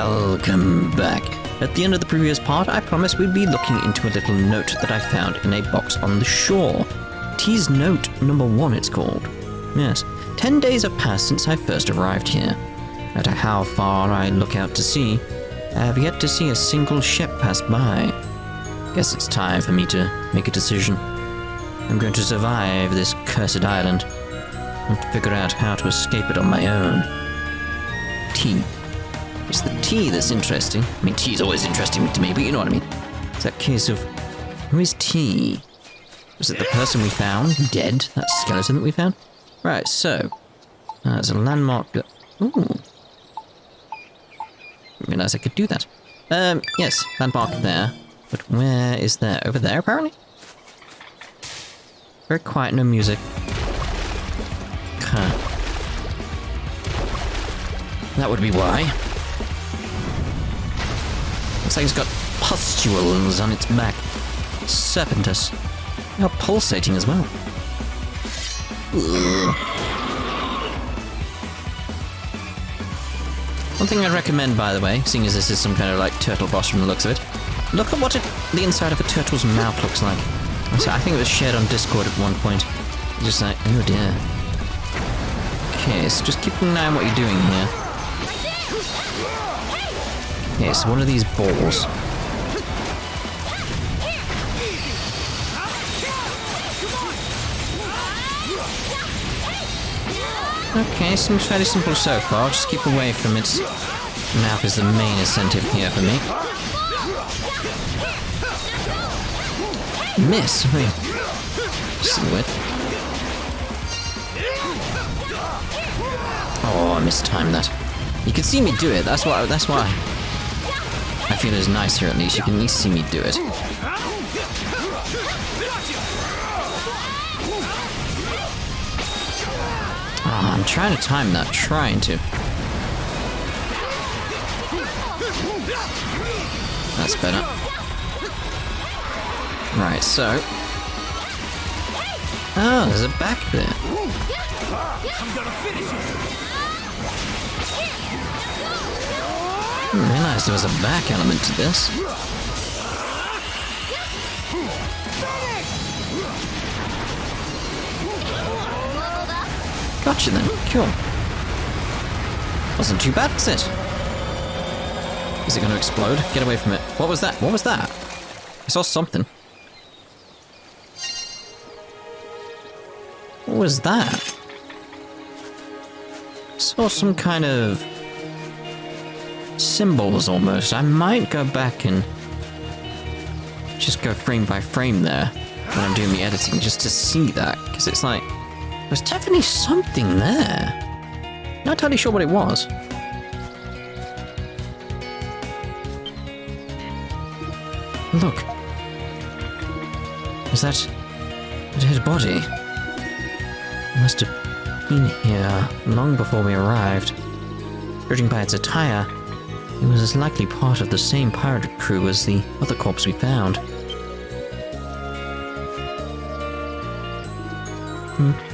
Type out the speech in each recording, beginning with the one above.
Welcome back. At the end of the previous part, I promised we'd be looking into a little note that I found in a box on the shore. T's Note number 1, it's called. Yes, 10 days have passed since I first arrived here. No matter how far I look out to sea, I have yet to see a single ship pass by. Guess it's time for me to make a decision. I'm going to survive this cursed island and figure out how to escape it on my own. T. It's the T that's interesting. I mean, T's always interesting to me, but you know what I mean. It's that case of, who is T? Was it the person we found, dead? That skeleton that we found? Right, so, there's a landmark. Ooh. Didn't realize I could do that. Yes, landmark there. But where is there? Over there, apparently? Very quiet, no music. Huh. That would be why. Looks like it's got pustules on its back. Serpentus. They are pulsating as well. Ugh. One thing I'd recommend, by the way, seeing as this is some kind of like turtle boss from the looks of it, look at what the inside of a turtle's mouth looks like. So I think it was shared on Discord at one point. Just like, oh dear. Okay, so just keep an eye on what you're doing here. Okay, so what are these balls? Okay, seems fairly simple so far. Just keep away from its mouth is the main incentive here for me. Miss. Wait. Silhouette. Oh, I mistimed that. You can see me do it. That's why I feel it's nice here at least. You can at least see me do it. Oh, I'm trying to time that. Trying to. That's better. Right, so. Oh, there's a back bit. Didn't realize there was a back element to this. Gotcha then, cool. Wasn't too bad, was it? Is it going to explode? Get away from it. What was that? What was that? I saw something. What was that? I saw some kind of symbols almost. I might go back and just go frame by frame there when I'm doing the editing just to see that, because it's like there's definitely something there. Not entirely sure what it was. Look. Is that a dead body? It must have been here long before we arrived. Judging by its attire, it was as likely part of the same pirate crew as the other corpse we found.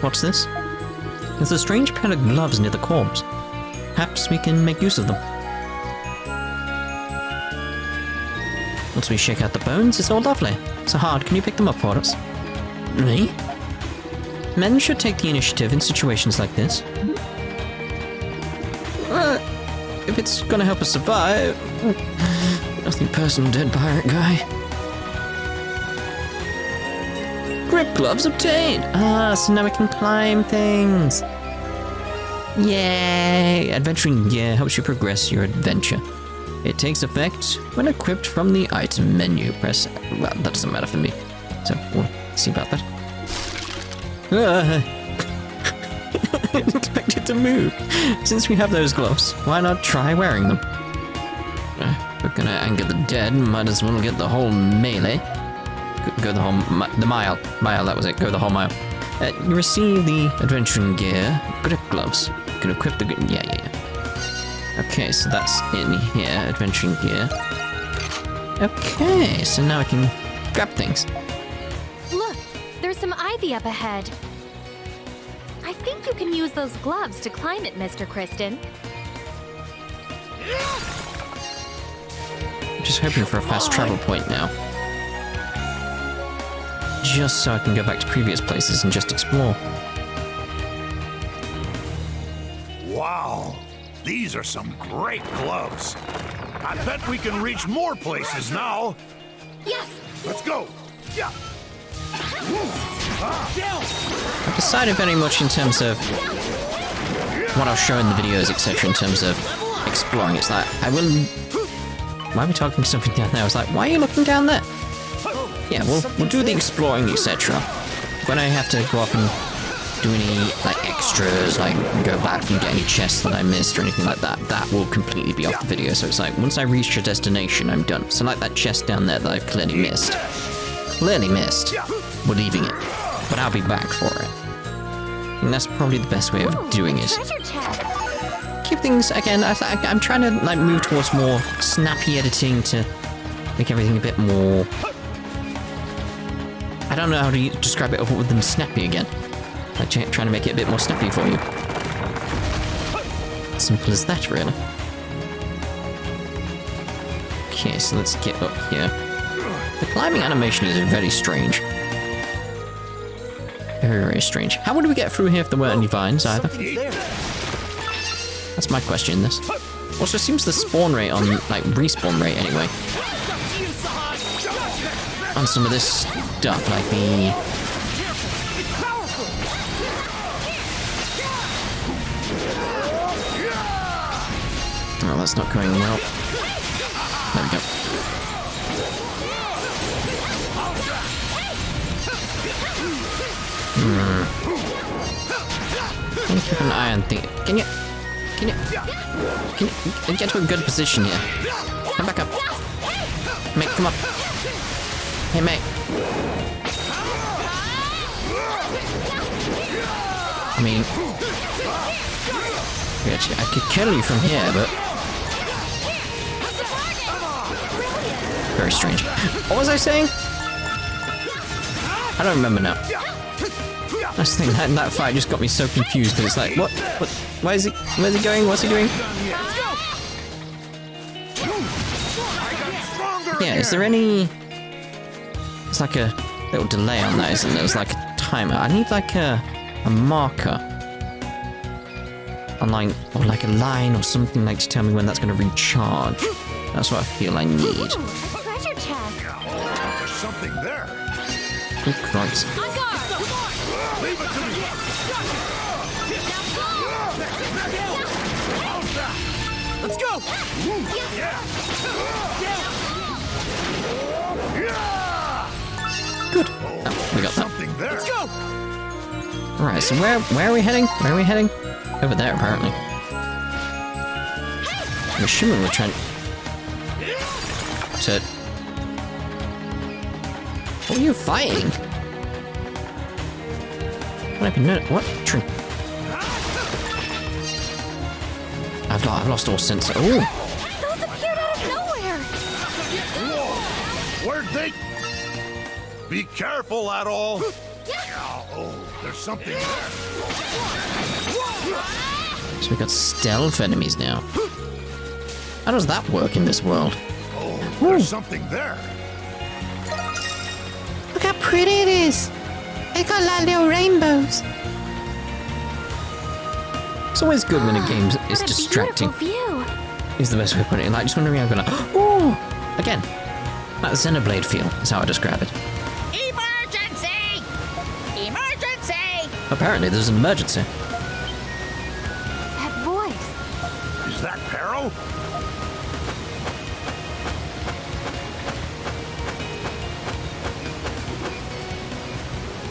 What's this? There's a strange pair of gloves near the corpse. Perhaps we can make use of them. Once we shake out the bones, it's all lovely. So Hard, can you pick them up for us? Me? Men should take the initiative in situations like this. If it's gonna help us survive. Nothing personal, dead pirate guy. Grip gloves obtained! Ah, so now we can climb things. Yay! Adventuring gear helps you progress your adventure. It takes effect when equipped from the item menu. Press... well, that doesn't matter for me. So, we'll see about that. I didn't expect it to move. Since we have those gloves, why not try wearing them? We're gonna anger the dead, might as well get the whole melee. Go the whole... the mile. Mile, that was it. Go the whole mile. You receive the adventuring gear, grip gloves. You can equip the... yeah. Okay, so that's in here, adventuring gear. Okay, so now I can grab things. Look, there's some ivy up ahead. I think you can use those gloves to climb it, Mr. Christin. just hoping for a fast travel point now. Just so I can go back to previous places and just explore. Wow, these are some great gloves. I bet we can reach more places now. Yes! Let's go. Yeah. I've decided very much in terms of what I'll show in the videos, etc. in terms of exploring. It's like, I will... Why are we talking to something down there? I was like, why are you looking down there? Yeah, we'll do the exploring, etc. When I have to go off and do any, like, extras, like, go back and get any chests that I missed or anything like that, that will completely be off the video. So it's like, once I reach your destination, I'm done. So like that chest down there that I've clearly missed. We're leaving it. But I'll be back for it. And that's probably the best way of doing it. Treasure chest. Keep things, again, I'm trying to, like, move towards more snappy editing to make everything a bit more... I don't know how to describe it other than snappy again. Like, trying to make it a bit more snappy for you. Simple as that, really. Okay, so let's get up here. The climbing animation is very strange. Very, very strange. How would we get through here if there weren't any vines, either? That's my question, this. Also, seems the spawn rate on, like, respawn rate, anyway. On some of this stuff, like the... Oh, that's not going well. There we go. Can you keep an eye on things? Can you get to a good position here? Come back up. Mate, come up. Hey, mate. I mean... I could kill you from here, but... Very strange. What was I saying? I don't remember now. That's the thing, that fight just got me so confused, because it's like, what? Where's he going? What's he doing? Yeah, is there any... It's like a little delay on that, isn't there? There's like a timer. I need like a marker. On like, or like a line or something like to tell me when that's going to recharge. That's what I feel I need. Treasure chest. There's something there. Oh, Christ. On guard. Leave it to me. Let's go! Good. Oh, we got that. Something there. Let's go! Alright, so where are we heading? Where are we heading? Over there, apparently. I'm assuming we're trying to... What are you fighting? What? Tree. I've lost all sense. Oh! Those appeared out of nowhere. Whoa! Where'd they... Be careful, Adol. Oh, there's something there. So we got stealth enemies now. How does that work in this world? Oh, there's something there. Look how pretty it is! It's got like little rainbows. It's always good when a game is distracting. View. Is the best way of putting it. Like, just wondering how I'm gonna... Oh! Again. That Xenoblade feel is how I describe it. Emergency! Emergency! Apparently there's an emergency. That voice. Is that Peril?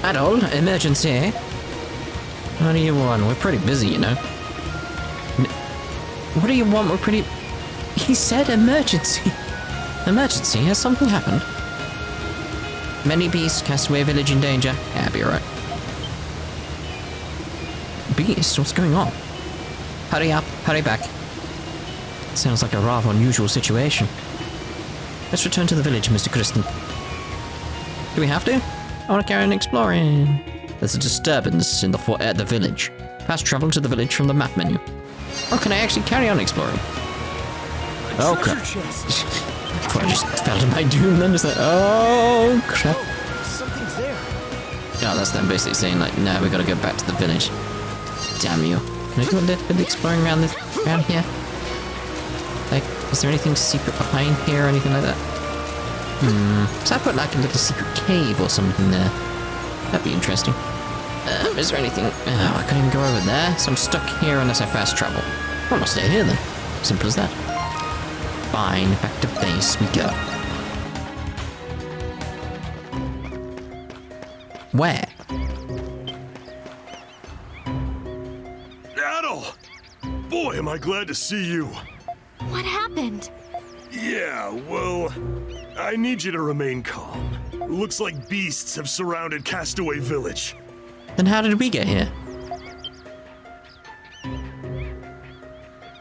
Adol, emergency. What do you want? We're pretty busy, you know. What do you want? We're pretty... He said emergency. Emergency? Has something happened? Many beasts, castaway village in danger. Yeah, be alright. Beast? What's going on? Hurry up, hurry back. Sounds like a rather unusual situation. Let's return to the village, Mr. Christin. Do we have to? I want to carry on exploring. There's a disturbance in the village. Fast travel to the village from the map menu. Or can I actually carry on exploring? Oh crap. Before I just fell to my doom then, just like, oh crap. Oh, something's there. Oh, that's them basically saying like, nah, we gotta go back to the village. Damn you. Can I do a little bit of exploring around here? Like, is there anything secret behind here or anything like that? So I put like a little secret cave or something there. That'd be interesting. Is there anything? Oh, I can't even go over there, so I'm stuck here unless I fast travel. Well, I'll stay here then. Simple as that. Fine, back to base we go. Where? Adol! Boy, am I glad to see you. What happened? Yeah, well, I need you to remain calm. Looks like beasts have surrounded Castaway Village. Then how did we get here?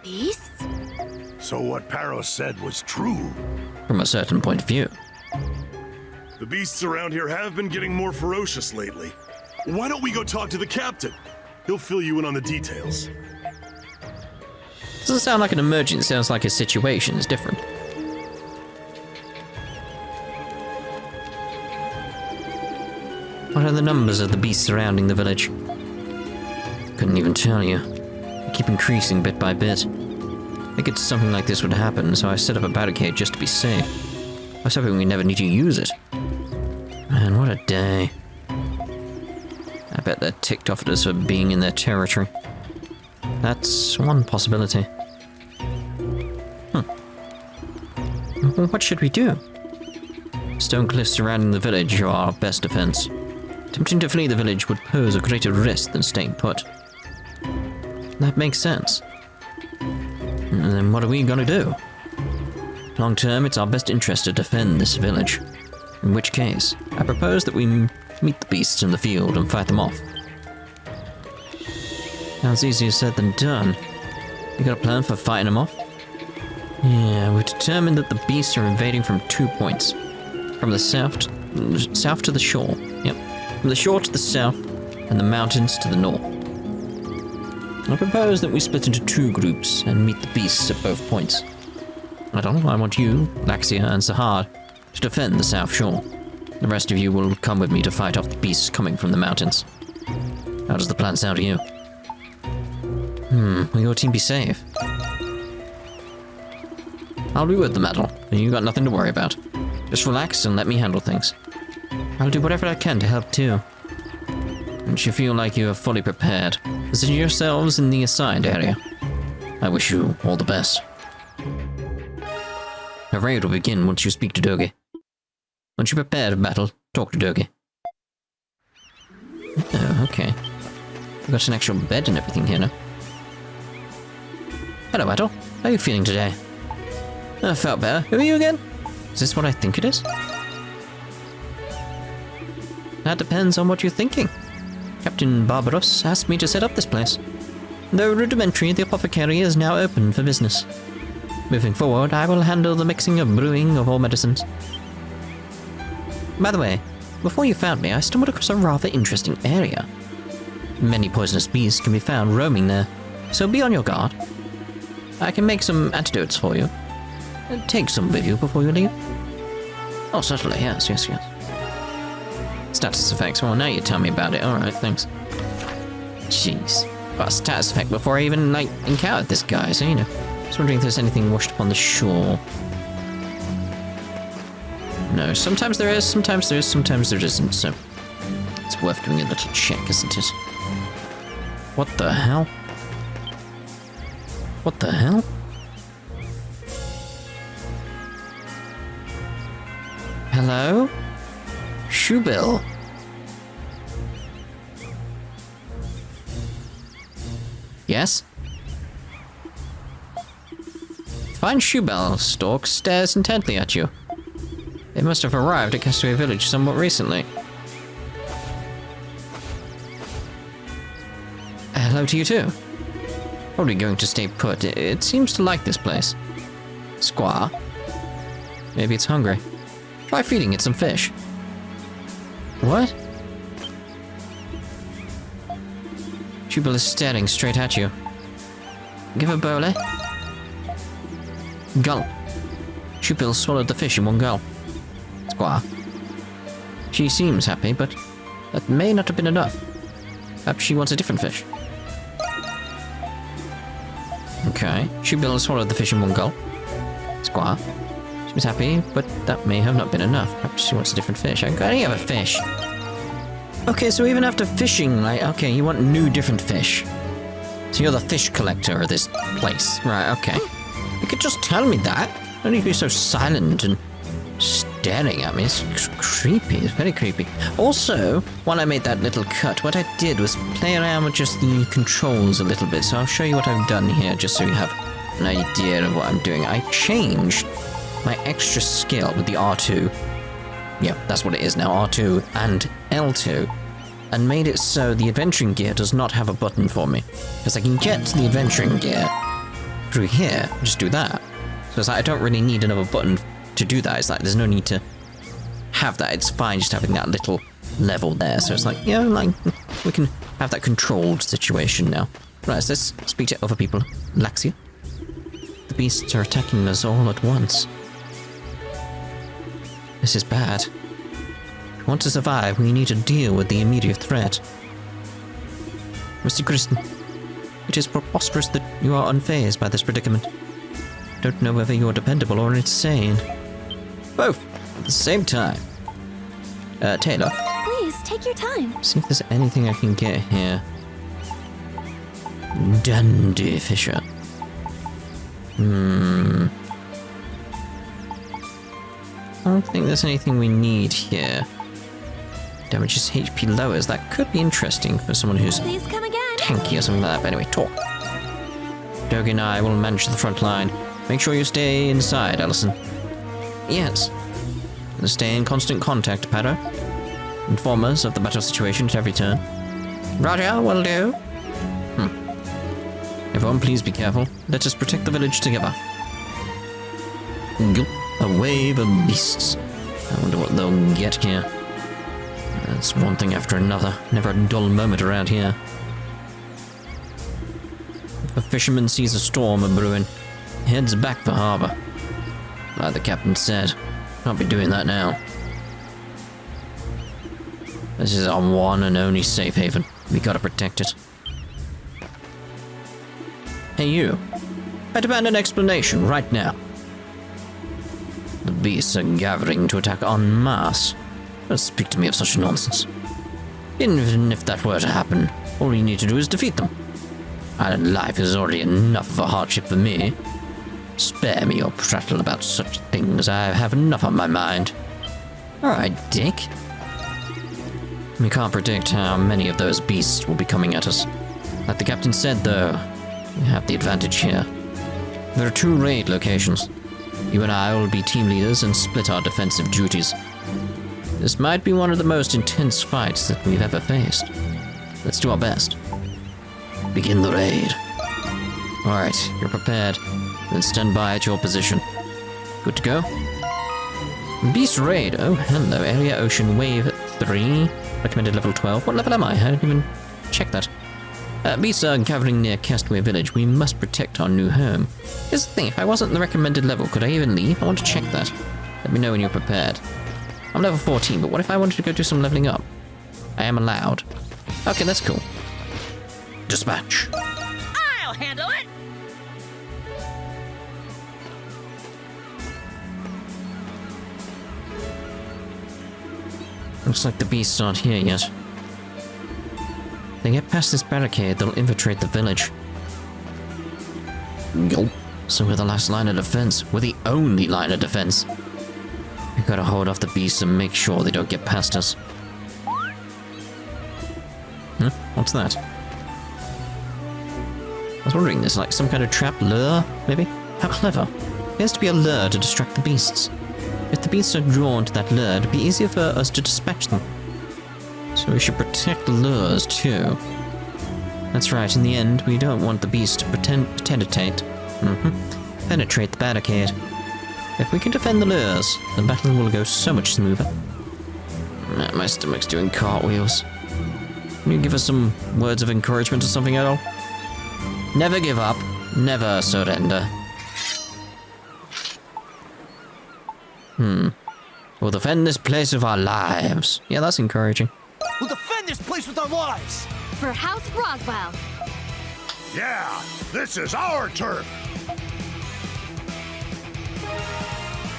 Beasts? So what Paros said was true. From a certain point of view. The beasts around here have been getting more ferocious lately. Why don't we go talk to the captain? He'll fill you in on the details. Doesn't sound like an emergency, it sounds like a situation is different. What are the numbers of the beasts surrounding the village? Couldn't even tell you. They keep increasing bit by bit. I figured something like this would happen, so I set up a barricade just to be safe. I was hoping we'd never need to use it. Man, what a day. I bet they're ticked off at us for being in their territory. That's one possibility. What should we do? Stone cliffs surrounding the village are our best defense. Attempting to flee the village would pose a greater risk than staying put. That makes sense. And then what are we gonna do? Long term, it's our best interest to defend this village. In which case, I propose that we meet the beasts in the field and fight them off. Sounds easier said than done. You got a plan for fighting them off? Yeah, we're determined that the beasts are invading from 2 points. From the south to the shore. Yep. From the shore to the south, and the mountains to the north. I propose that we split into 2 groups and meet the beasts at both points. I want you, Laxia, and Sahar to defend the south shore. The rest of you will come with me to fight off the beasts coming from the mountains. How does the plan sound to you? Will your team be safe? I'll be with them, Adol, and you got nothing to worry about. Just relax and let me handle things. I'll do whatever I can to help too. Once you feel like you are fully prepared, position yourselves in the assigned area. I wish you all the best. The raid will begin once you speak to Dogi. Once you're prepared for battle, talk to Dogi. Oh, okay. We've got an actual bed and everything here now. Hello, Adol. How are you feeling today? I felt better. Who are you again? Is this what I think it is? That depends on what you're thinking. Captain Barbaros asked me to set up this place. Though rudimentary, the apothecary is now open for business. Moving forward, I will handle the mixing and brewing of all medicines. By the way, before you found me, I stumbled across a rather interesting area. Many poisonous beasts can be found roaming there, so be on your guard. I can make some antidotes for you. Take some with you before you leave. Oh, certainly, yes. Status effects. Well, now you tell me about it. Alright, thanks. Jeez. Got a status effect before I even, encountered this guy, so, I was wondering if there's anything washed upon the shore. No, sometimes there is, sometimes there isn't, so... It's worth doing a little check, isn't it? What the hell? What the hell? Hello? Shoebill. Yes? Fine Shoebill Stork stares intently at you. They must have arrived at Castaway Village somewhat recently. Hello to you too. Probably going to stay put. It seems to like this place. Squaw. Maybe it's hungry. Try feeding it some fish. What? Shoebill is staring straight at you. Give a bole. Gulp. Shoebill swallowed the fish in one go. Squaw. She seems happy, but that may not have been enough. Perhaps she wants a different fish. Okay, Shoebill swallowed the fish in one gulp. Squaw. She was happy, but that may have not been enough. Perhaps she wants a different fish. I haven't got any other fish. Okay, so even after fishing, like, okay, you want new, different fish. So you're the fish collector of this place. Right, okay. You could just tell me that. Don't need to be so silent and staring at me. It's creepy. It's very creepy. Also, while I made that little cut, what I did was play around with just the controls a little bit. So I'll show you what I've done here, just so you have an idea of what I'm doing. I changed my extra skill with the R2. Yeah, that's what it is now, R2 and L2. And made it so the adventuring gear does not have a button for me. Because I can get the adventuring gear through here, just do that. So it's like I don't really need another button to do that. It's like there's no need to have that. It's fine just having that little level there. So it's like, yeah, like we can have that controlled situation now. Right, so let's speak to other people. Laxia. The beasts are attacking us all at once. This is bad. If we want to survive, we need to deal with the immediate threat. Mr. Christin, it is preposterous that you are unfazed by this predicament. I don't know whether you are dependable or insane. Both, at the same time. Taylor. Please, take your time. See if there's anything I can get here. Dandy Fisher. I don't think there's anything we need here. Damages HP lowers. That could be interesting for someone who's Please come again. tanky or something like that. But anyway, talk. Doge and I will manage the front line. Make sure you stay inside, Allison. Yes. And stay in constant contact, Paddo. Inform us of the battle situation at every turn. Roger, will do. Everyone, please be careful. Let us protect the village together. A wave of beasts. I wonder what they'll get here. That's one thing after another. Never a dull moment around here. If a fisherman sees a storm brewing, he heads back for harbor. Like the captain said, can't be doing that now. This is our one and only safe haven. We gotta protect it. Hey you. I demand an explanation right now. The beasts are gathering to attack en masse. Don't speak to me of such nonsense. Even if that were to happen, all you need to do is defeat them. And life is already enough of a hardship for me. Spare me your prattle about such things. I have enough on my mind. Alright, Dick. We can't predict how many of those beasts will be coming at us. Like the captain said, though, we have the advantage here. There are 2 raid locations. You and I will be team leaders and split our defensive duties. This might be one of the most intense fights that we've ever faced. Let's do our best. Begin the raid. Alright, you're prepared. Then stand by at your position. Good to go? Beast raid. Oh, hello. Area Ocean Wave 3. Recommended level 12. What level am I? I didn't even check that. Beasts are gathering near Castaway Village. We must protect our new home. Here's the thing, if I wasn't the recommended level, could I even leave? I want to check that. Let me know when you're prepared. I'm level 14, but what if I wanted to go do some leveling up? I am allowed. Okay, that's cool. Dispatch. I'll handle it. Looks like the beasts aren't here yet. If they get past this barricade, they'll infiltrate the village. Gulp. So we're the last line of defense. We're the only line of defense. We gotta hold off the beasts and make sure they don't get past us. What's that? I was wondering, there's like some kind of trap lure, maybe? How clever. Appears to be a lure to distract the beasts. If the beasts are drawn to that lure, it'd be easier for us to dispatch them. So we should protect the lures, too. That's right, in the end, we don't want the beast to penetrate the barricade. If we can defend the lures, the battle will go so much smoother. My stomach's doing cartwheels. Can you give us some words of encouragement or something at all? Never give up, never surrender. We'll defend this place with our lives. Yeah, that's encouraging. We'll defend this place with our lives. For House Roswell. Yeah, this is our turf.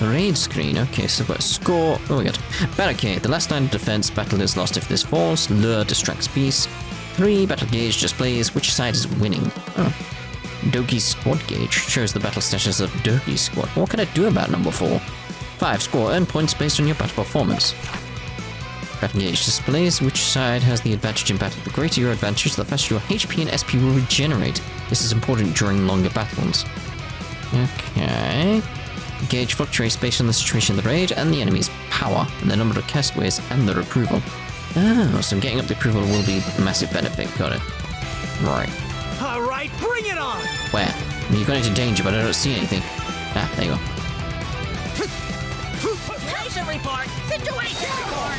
Raid screen. Okay, so we've got score. Oh, we got barricade. The last line of defense. Battle is lost if this falls. Lure distracts beasts. 3. Battle gauge displays which side is winning. Oh. Doki's squad gauge shows the battle status of Doki's squad. What can I do about number 4? 5. Score. Earn points based on your battle performance. Battle gauge displays which side has the advantage in battle. The greater your advantage, the faster your HP and SP will regenerate. This is important during longer battles. Okay. The gauge fluctuates based on the situation of the raid and the enemy's power, and the number of castaways and their approval. Oh, so getting up the approval will be a massive benefit. Got it. Right. All right, bring it on. Where? You've gone into danger, but I don't see anything. Ah, there you go. Situation report. Situation report.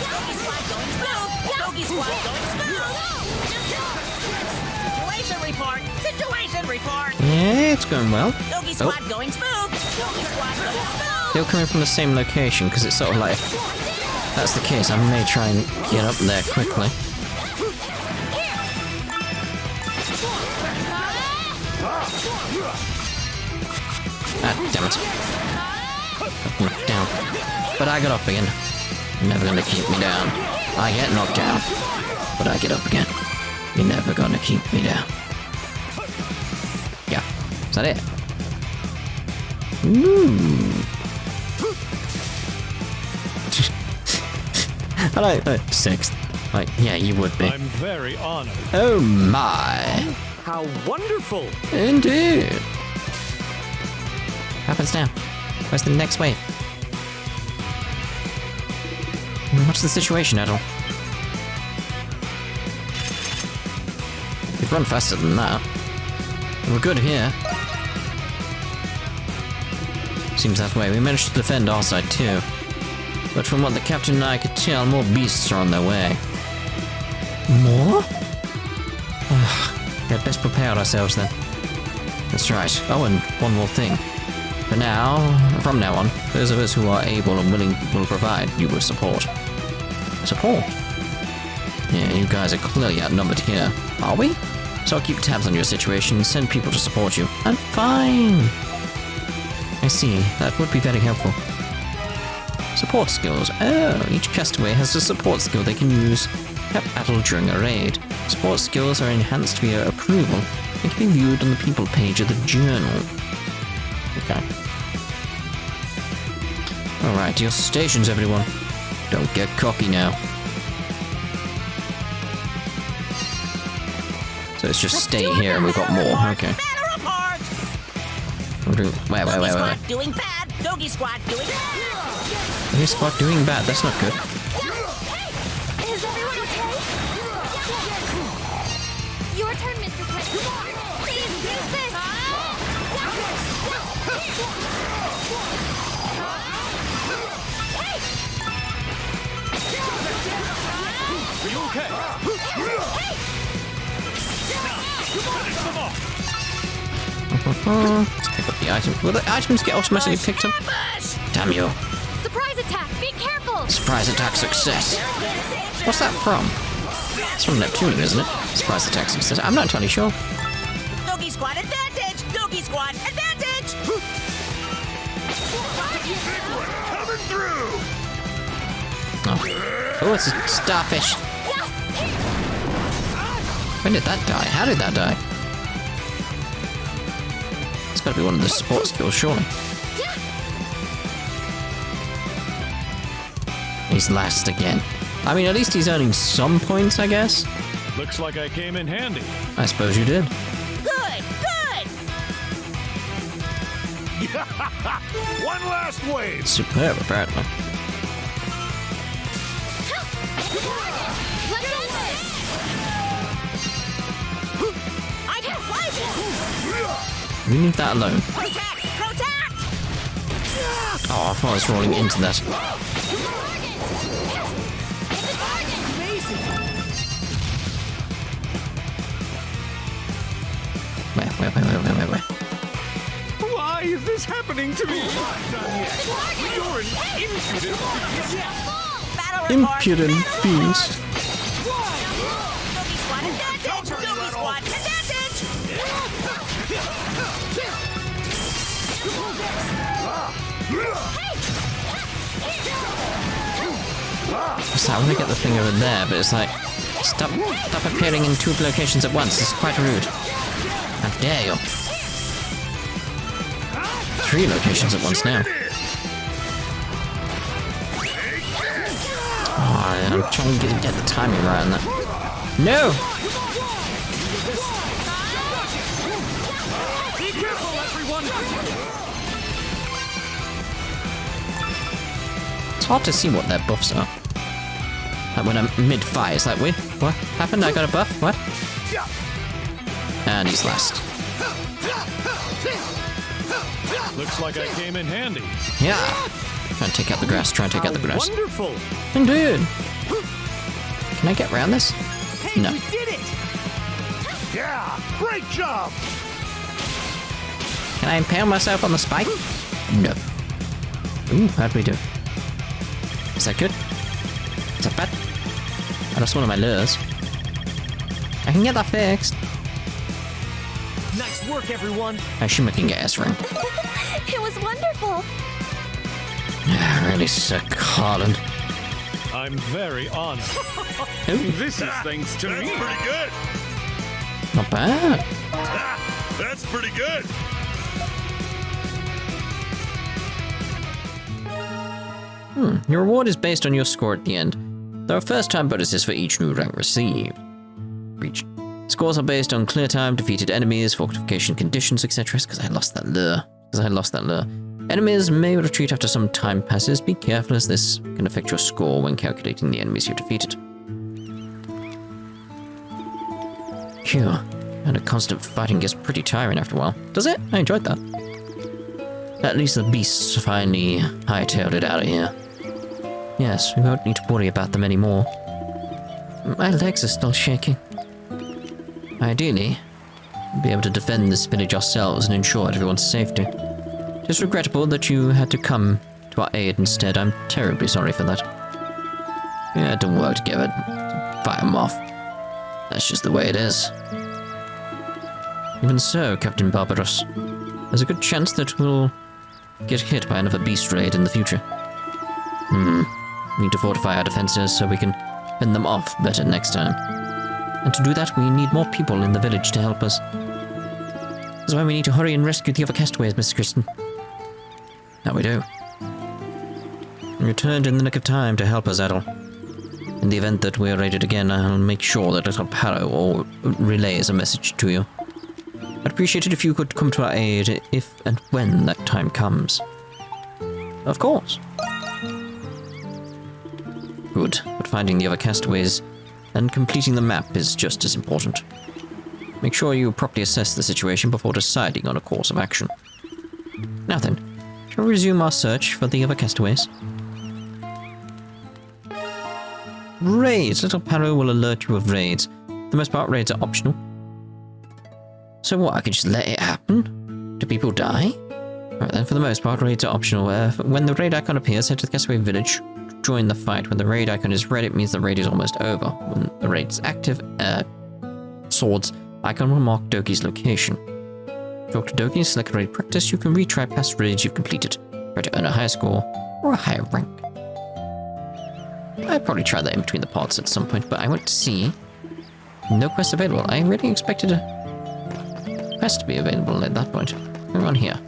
Doggy squad going smooth. Doggy squad going smooth. Situation report. Situation report. Yeah, it's going well. Doggy squad going smooth. Doggy squad going smooth. They're coming from the same location, because it's sort of like, if that's the case, I may try and get up there quickly. Ah, damn it. Got knocked down. But I got up again. You're never gonna keep me down. I get knocked down, but I get up again. You're never gonna keep me down. Yeah. Is that it? Ooh. I like 6th. Like, yeah, you would be. I'm very honored. Oh my. How wonderful! Indeed. Happens now. Where's the next wave? What's the situation, Adol? We'd run faster than that. We're good here. Seems that way. We managed to defend our side too. But from what the captain and I could tell, more beasts are on their way. More? We'd best prepare ourselves then. That's right. Oh, and one more thing. From now on, those of us who are able and willing will provide you with support. Support? Yeah, you guys are clearly outnumbered here. Are we? So I'll keep tabs on your situation and send people to support you. I'm fine. I see. That would be very helpful. Support skills. Oh, each castaway has a support skill they can use at battle during a raid. Support skills are enhanced via approval and can be viewed on the people page of the journal. Okay. Alright, to your stations, everyone. Don't get cocky now. So it's just stay here and we've got more. Okay. Batter apart. We're doing. Wait. Doggy squad doing bad. Doggy squad doing bad. Doggy squad doing bad. That's not good. Is everyone okay? Your turn, Mr. Christin. Please use this. Are you okay? Finish them off. Let's pick up the items. Will the items get automatically picked up? Damn you. Surprise attack! Be careful! Surprise attack success. What's that from? It's from Neptune, isn't it? Surprise attack success. I'm not entirely sure. Doggy squad advantage. Doggy squad advantage. Coming through! Oh, it's a starfish. When did that die? How did that die? It's gotta be one of the support skills, surely. He's last again. I mean, at least he's earning some points, I guess. Looks like I came in handy. I suppose you did. Good. Good. One last wave! Superb, apparently. Let's end this! I can fly this. You leave that alone. Protect. Protect. Oh, I thought I was rolling into that. Where? Why, is this happening to me? You're an impudent beast. Battle report. Impudent beast. Yogi Squad advantage. Yogi Squad advantage. So I want to get the thing over there, but it's like, stop appearing in 2 locations at once. This is quite rude. How dare you? 3 locations at once now. Oh, I'm trying to get the timing right on that. No! Be careful, everyone. It's hard to see what their buffs are. Like when I'm mid-fight, it's like, wait, what happened? I got a buff? What? And he's last. Looks like I came in handy. Yeah! Try and take out the grass, try and take out the grass. Wonderful. Indeed! Can I get around this? Hey, No. we did it! Yeah, great job! Can I impale myself on the spike? No. Ooh, how'd we do? Is that good? Is that bad? I lost one of my lures. I can get that fixed. Nice work, everyone. I assume I can get S rank. It was wonderful. Really sick, Harlan. I'm very honored. Ooh, This is thanks to That's me. pretty good. not bad. That's pretty good. Your reward is based on your score at the end. There are first-time bonuses for each new rank received. Reached. Scores are based on clear time, defeated enemies, fortification conditions, etc. Because I lost that lure. Enemies may retreat after some time passes. Be careful, as this can affect your score when calculating the enemies you've defeated. Phew. And a constant fighting gets pretty tiring after a while. Does it? I enjoyed that. At least the beasts finally hightailed it out of here. Yes, we won't need to worry about them anymore. My legs are still shaking. Ideally, we'll be able to defend this village ourselves and ensure everyone's safety. It's regrettable that you had to come to our aid instead. I'm terribly sorry for that. Yeah, it didn't work together. Fight them off. That's just the way it is. Even so, Captain Barbaros, there's a good chance that we'll get hit by another beast raid in the future. We need to fortify our defenses so we can fend them off better next time. And to do that, we need more people in the village to help us. That's why we need to hurry and rescue the other castaways, Mr. Christin. Now we do. You returned in the nick of time to help us, Adol. In the event that we're raided again, I'll make sure that little Paro relays a message to you. I'd appreciate it if you could come to our aid if and when that time comes. Of course. Good, but finding the other castaways and completing the map is just as important. Make sure you properly assess the situation before deciding on a course of action. Now then, shall we resume our search for the other castaways? Raids! Little Paro will alert you of raids. For the most part, raids are optional. So what, I can just let it happen? Do people die? Alright then, for the most part, raids are optional. When the raid icon appears, head to the castaway village. Join the fight. When the raid icon is red, it means the raid is almost over. When the raid is active, swords icon will mark Doki's location. Talk to Doki and select raid practice. You can retry past raids you've completed. Try to earn a higher score or a higher rank. I'd probably try that in between the parts at some point, but I want to see. No quest available. I really expected a quest to be available at that point. We're on here.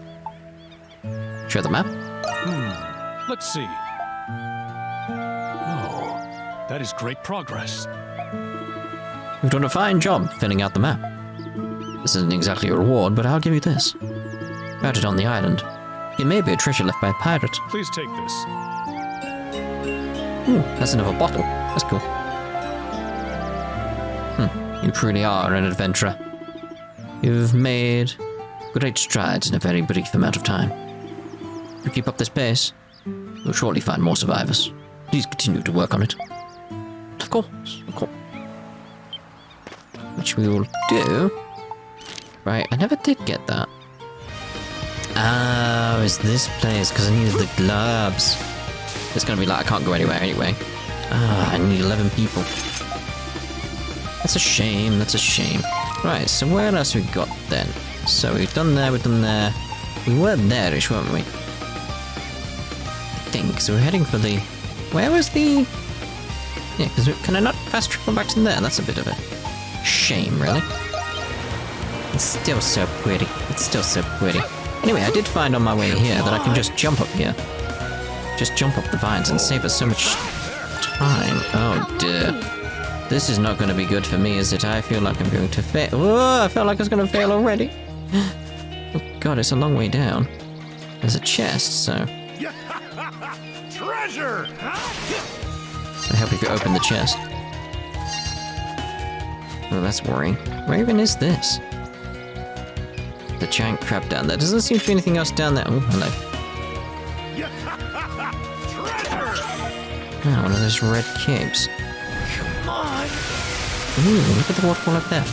Show the map. Let's see. Oh, that is great progress. You've done a fine job filling out the map. This isn't exactly a reward, but I'll give you this. Found it on the island. It may be a treasure left by a pirate. Please take this. Ooh, that's another bottle. That's cool. You truly are an adventurer. You've made great strides in a very brief amount of time. If you keep up this pace, you'll surely find more survivors. Please continue to work on it. Of course, of course. Which we will do. Right, I never did get that. Oh, it's this place, because I needed the gloves. It's gonna be like, I can't go anywhere anyway. Ah, I need 11 people. That's a shame, that's a shame. Right, so where else we got then? So we've done there, we've done there. We were there-ish, weren't we? I think, so we're heading for the... Where was the... Yeah, because can I not fast travel back to there? That's a bit of a shame, really. It's still so pretty. It's still so pretty. Anyway, I did find on my way here that I can just jump up here. Just jump up the vines and save us so much time. Oh dear. This is not going to be good for me, is it? I feel like I'm going to fail. Oh, I felt like I was going to fail already. Oh god, it's a long way down. There's a chest, so... Treasure! I help if you open the chest. Oh, that's worrying. Where even is this? The giant crab down there. Doesn't seem to be anything else down there. Oh, hello. Oh, one of those red capes. Come on. Ooh, look at the waterfall up there.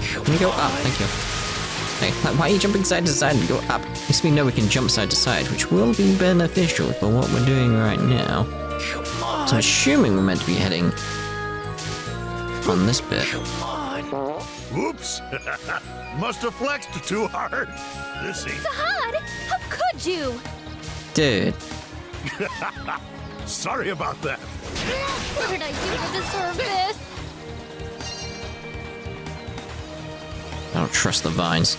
Can we go up? Thank you. Hey, why are you jumping side to side and go up? At least we know we can jump side to side, which will be beneficial for what we're doing right now. So I'm assuming we're meant to be heading on this bit. Oops. Must have flexed too hard. This ain't... Sahad, how could you? Dude. Sorry about that. What did I do to deserve this? I don't trust the vines.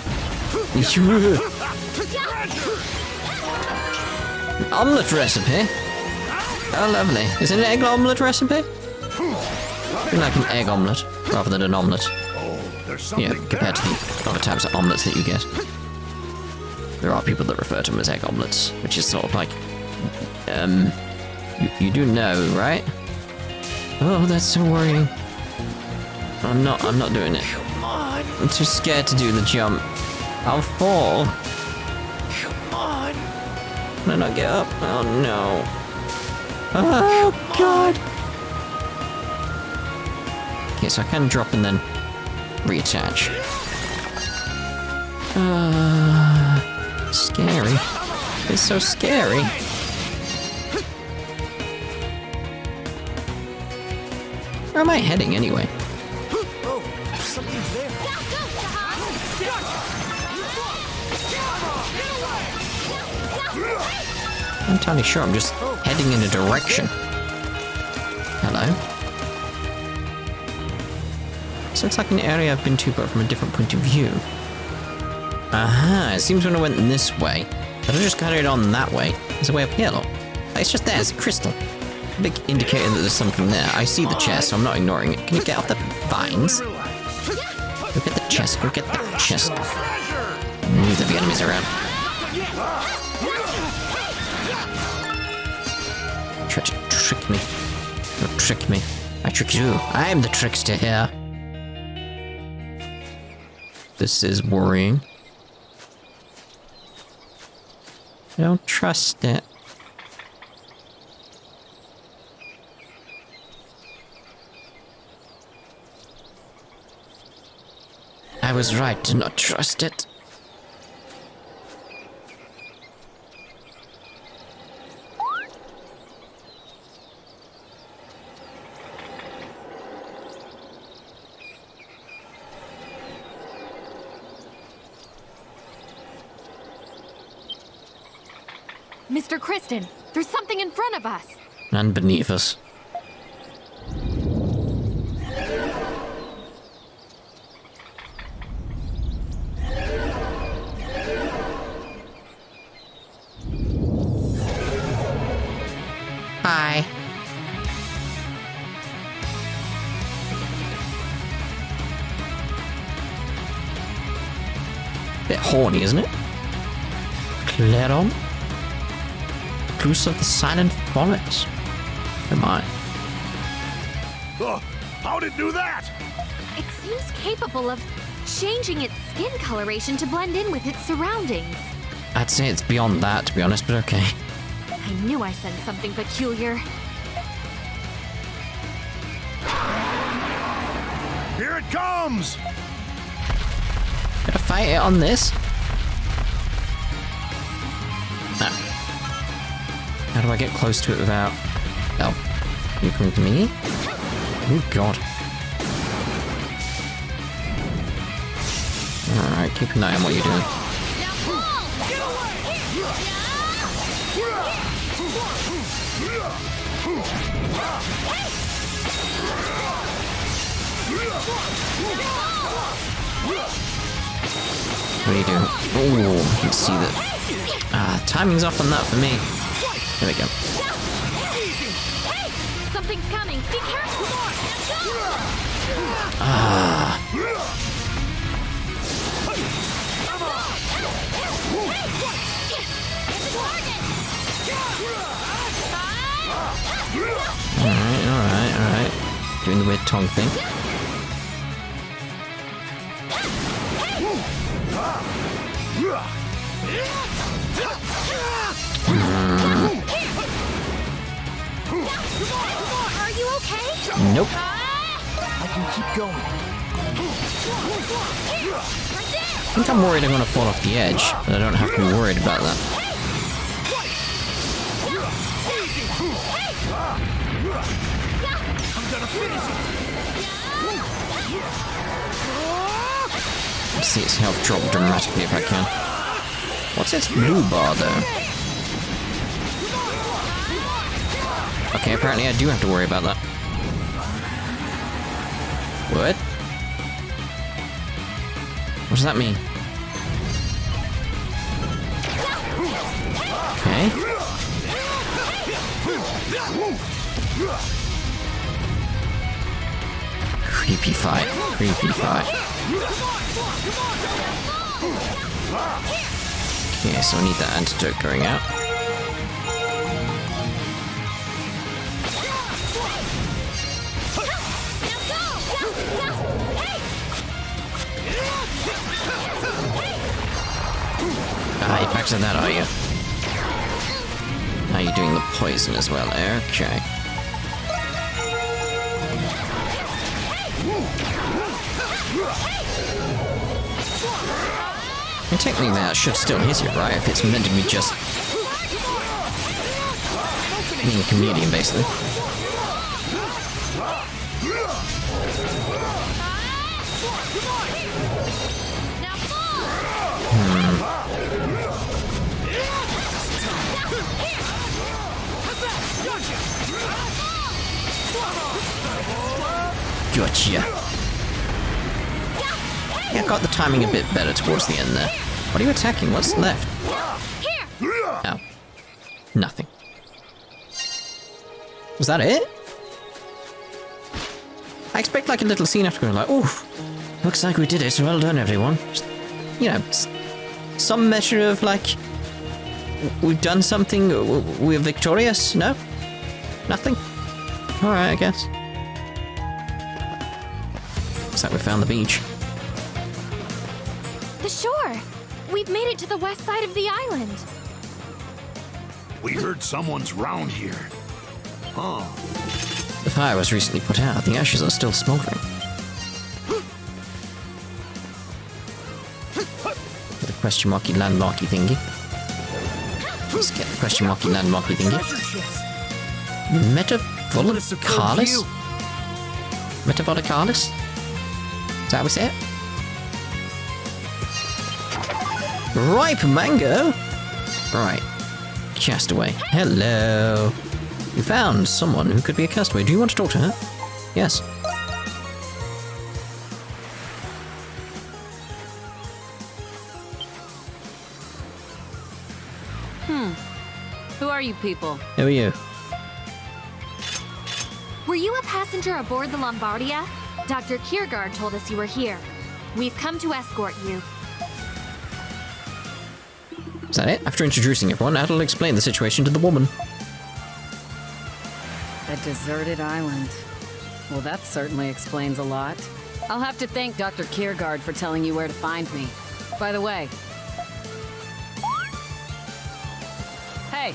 Omelette recipe? Oh, lovely. Is it an egg omelette recipe? I like an egg omelette rather than an omelette. There's Yeah, something compared to the other types of omelettes that you get. There are people that refer to them as egg omelettes, which is sort of like, you do know, right? Oh, that's so worrying. I'm not doing it. I'm too scared to do the jump. I'll fall. Can I not get up? Oh no. Oh god. Okay, so I can drop and then reattach. Scary. It's so scary. Where am I heading anyway? Oh, something's there. I'm entirely sure I'm just heading in a direction. Hello? This looks like an area I've been to, but from a different point of view. Aha, it seems when I went this way, but I just carried on that way. There's a way up here, look. It's just there, it's a crystal. A big indicator that there's something there. I see the chest, so I'm not ignoring it. Can you get off the vines? Go get the chest, go get the chest. I knew there'd be enemies around. Try to trick me. Don't trick me. I trick you. I am the trickster here. This is worrying. I don't trust it. I was right to not trust it. Mr. Christin, there's something in front of us. And beneath us. Hi. Bit horny, isn't it? Clairon? Goose of the Silent Forest. Oh my. Oh, how'd it do that? It seems capable of changing its skin coloration to blend in with its surroundings. I'd say it's beyond that, to be honest, but okay. I knew I sensed something peculiar. Here it comes! Gotta fight it on this. Ah. How do I get close to it without... Oh. You coming to me? Oh, God. Alright, keep an eye on what you're doing. What are you doing? Oh, you can see that. Ah, timing's off on that for me. There we go. Hey! Something's coming! Be careful! Ah. Alright. Doing the weird tongue thing. Are you okay? Nope. I can keep going. I think I'm worried I'm gonna fall off the edge, but I don't have to be worried about that. Let's see its health drop dramatically if I can. What's its blue bar though? Okay, apparently I do have to worry about that. What? What does that mean? Okay. Creepy fight. Creepy fight. Okay, so I need that antidote going out. Ah, you're back to that, are you? Now you're doing the poison as well. Okay. And technically that should still hit it, right? If it's meant to be just being a comedian, basically. Gotcha. Yeah, I got the timing a bit better towards the end there. What are you attacking? What's left? Oh. Nothing. Was that it? I expect like a little scene after going like, oof, looks like we did it, well done everyone. Just, you know, some measure of like, we've done something, we're victorious? No? Nothing? Alright, I guess. Looks like we found the beach. The shore! We've made it to the west side of the island. We heard someone's round here. Huh. The fire was recently put out. The ashes are still smoldering. The question marky landmarky thingy. Let's get the question marky landmarky thingy. Metavolicalis? Metavolicalis? Is that how we say it? Ripe mango? Right. Castaway. Hello. We found someone who could be a castaway. Do you want to talk to her? Yes. Who are you people? Who are you? Were you a passenger aboard the Lombardia? Dr. Kiergaard told us you were here. We've come to escort you. Is that it? After introducing everyone, Adol explained the situation to the woman. A deserted island. Well, that certainly explains a lot. I'll have to thank Dr. Kiergaard for telling you where to find me. By the way... Hey,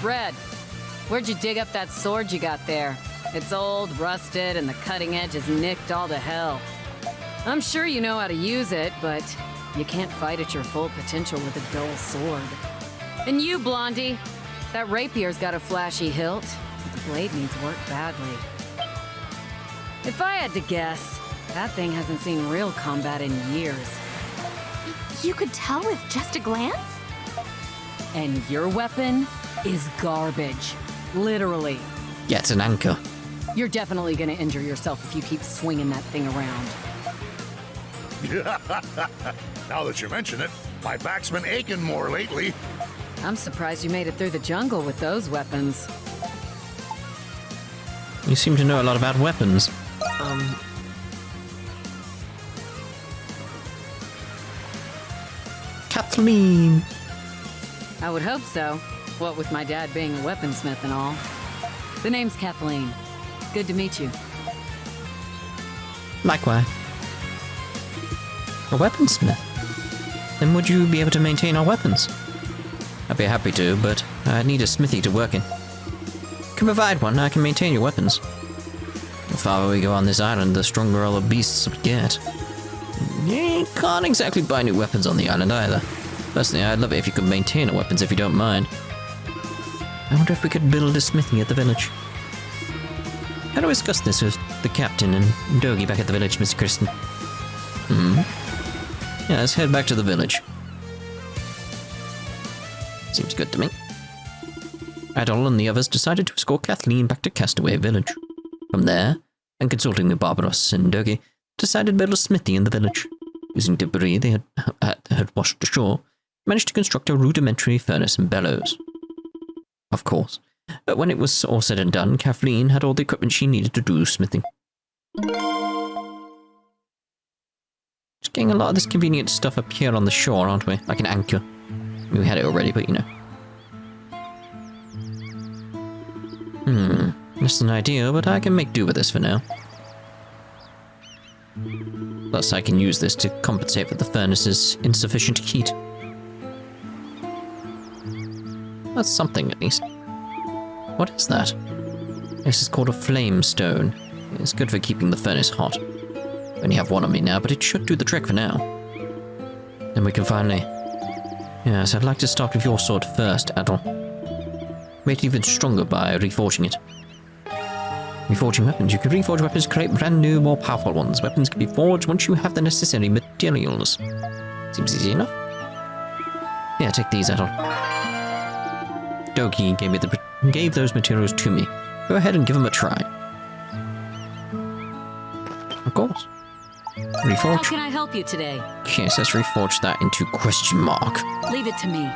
Red, where'd you dig up that sword you got there? It's old, rusted, and the cutting edge is nicked all to hell. I'm sure you know how to use it, but you can't fight at your full potential with a dull sword. And you, Blondie. That rapier's got a flashy hilt, but the blade needs work badly. If I had to guess, that thing hasn't seen real combat in years. You could tell with just a glance? And your weapon is garbage. Literally. Yeah, it's an anchor. You're definitely gonna injure yourself if you keep swinging that thing around. Now that you mention it, my back's been aching more lately. I'm surprised you made it through the jungle with those weapons. You seem to know a lot about weapons. Kathleen! I would hope so. What with my dad being a weaponsmith and all. The name's Kathleen. Good to meet you. Likewise. A weaponsmith? Then would you be able to maintain our weapons? I'd be happy to, but I need a smithy to work in. Can provide one, I can maintain your weapons. The farther we go on this island, the stronger all the beasts will get. You can't exactly buy new weapons on the island either. Personally, I'd love it if you could maintain our weapons if you don't mind. I wonder if we could build a smithy at the village. How do I discuss this with the captain and Dogi back at the village, Mr. Christin? Yeah, let's head back to the village. Seems good to me. Adol and the others decided to escort Kathleen back to Castaway Village. From there, and consulting with Barbaros and Dogi, decided to build a smithy in the village. Using debris they had washed ashore, managed to construct a rudimentary furnace and bellows. Of course, but when it was all said and done, Kathleen had all the equipment she needed to do smithing. Just getting a lot of this convenient stuff up here on the shore, aren't we? Like an anchor. We had it already, but you know. Just an idea, but I can make do with this for now. Plus, I can use this to compensate for the furnace's insufficient heat. That's something, at least. What is that? This is called a flame stone. It's good for keeping the furnace hot. I only have one on me now, but it should do the trick for now. Then we can finally... Yes, I'd like to start with your sword first, Adol. Make it even stronger by reforging it. Reforging weapons. You can reforge weapons to create brand new, more powerful ones. Weapons can be forged once you have the necessary materials. Seems easy enough. Yeah, take these, Adol. Dogi gave those materials to me. Go ahead and give them a try. Of course. Reforge. How can I help you today? Okay, so let's reforge that into question mark. Leave it to me.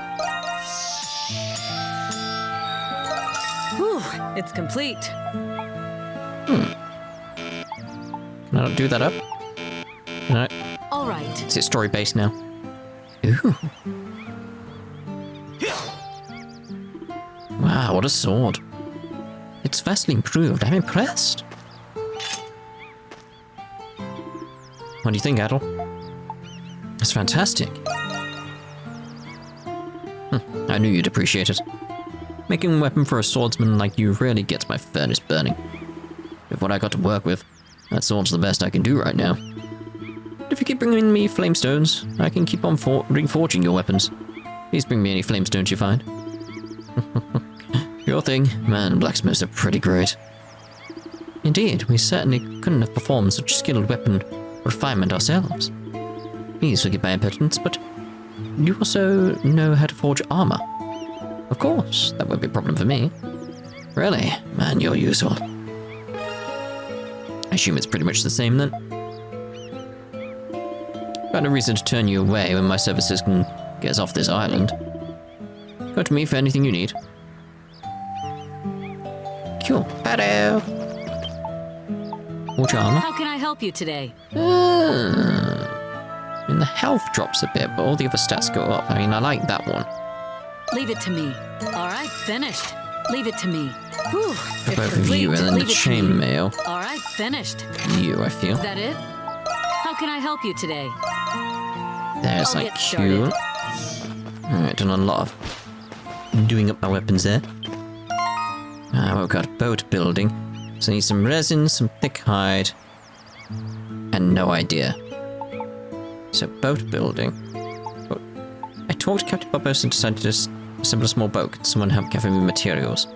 Whew, it's complete. Can I not do that up? No. All right. Is it story-based now? Ooh. Wow, what a sword. It's vastly improved. I'm impressed. What do you think, Adol? It's fantastic. I knew you'd appreciate it. Making a weapon for a swordsman like you really gets my furnace burning. With what I got to work with, that sword's the best I can do right now. But if you keep bringing me flamestones, I can keep on reforging your weapons. Please bring me any flamestones you find. Your thing. Man, blacksmiths are pretty great. Indeed, we certainly couldn't have performed such skilled weapon refinement ourselves. Please forgive my impertinence, but you also know how to forge armor. Of course, that won't be a problem for me. Really? Man, you're useful. I assume it's pretty much the same then. Got no reason to turn you away when my services can get us off this island. Go to me for anything you need. Cool. Hello. Forge armor. How can I help you today? The health drops a bit, but all the other stats go up. I mean, I like that one. Leave it to me. All right, finished. Leave it to me. Whew, For it's both of complete. you, and then the Leave it to me. chainmail. All right, finished. You, I feel. Is that it? How can I help you today? There's I'll like get cool. Alright, done a lot of doing up my weapons there. We've got boat building. So I need some resin, some thick hide, and no idea. So boat building. I talked to Captain Barbaros and decided to Assemble a small boat. Can someone help gather me materials?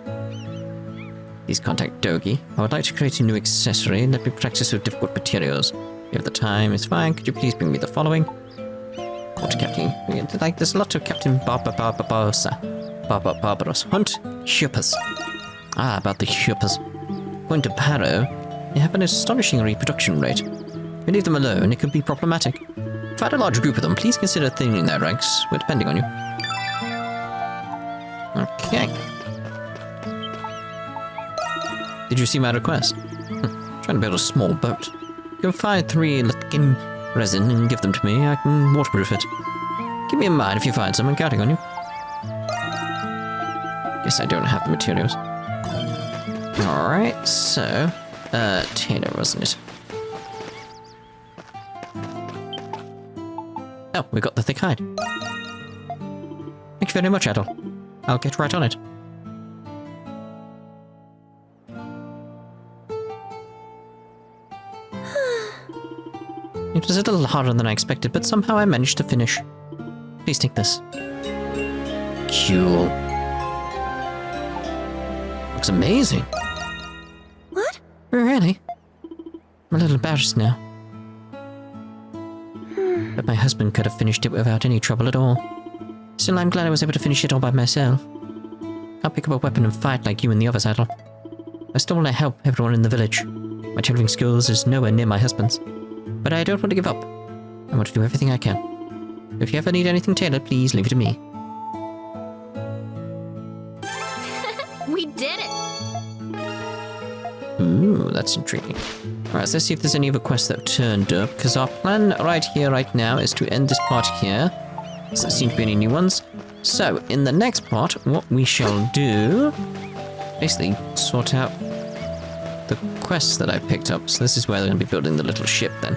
Please contact Dogi. I would like to create a new accessory. Let me practice with difficult materials. If you have the time, it's fine. Could you please bring me the following? Water Captain. Like, there's a lot of Captain Barbarossa. Hunt Shoebill. Ah, about the Shoebill. According to Barrow, they have an astonishing reproduction rate. If you leave them alone, it could be problematic. If I had a large group of them, please consider thinning their ranks. We're depending on you. Okay. Did you see my request? Trying to build a small boat. You can find 3 Latkin resin and give them to me. I can waterproof it. Keep me in mind if you find some. I'm counting on you. Guess I don't have the materials. Alright, so... Taylor, wasn't it? Oh, we got the thick hide. Thank you very much, Adol. I'll get right on it. It was a little harder than I expected, but somehow I managed to finish. Please take this. Cool. Looks amazing. What? Really? I'm a little embarrassed now. But my husband could have finished it without any trouble at all. Still, I'm glad I was able to finish it all by myself. Can't pick up a weapon and fight like you and the others, Adol. I still want to help everyone in the village. My tailoring skills is nowhere near my husband's. But I don't want to give up. I want to do everything I can. If you ever need anything tailored, please leave it to me. We did it! Ooh, that's intriguing. Alright, so let's see if there's any other quests that have turned up, because our plan right here, right now, is to end this part here. Doesn't seem to be any new ones. So, in the next part, what we shall do... basically, sort out the quests that I picked up. So this is where they're going to be building the little ship, then.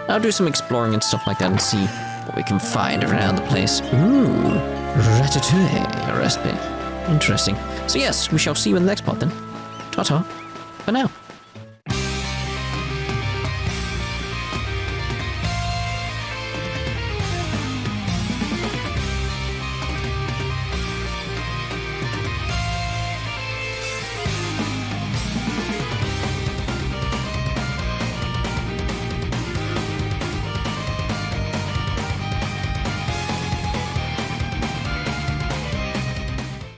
I'll do some exploring and stuff like that and see what we can find around the place. Ooh, ratatouille recipe. Interesting. So yes, we shall see you in the next part, then. Ta-ta, for now.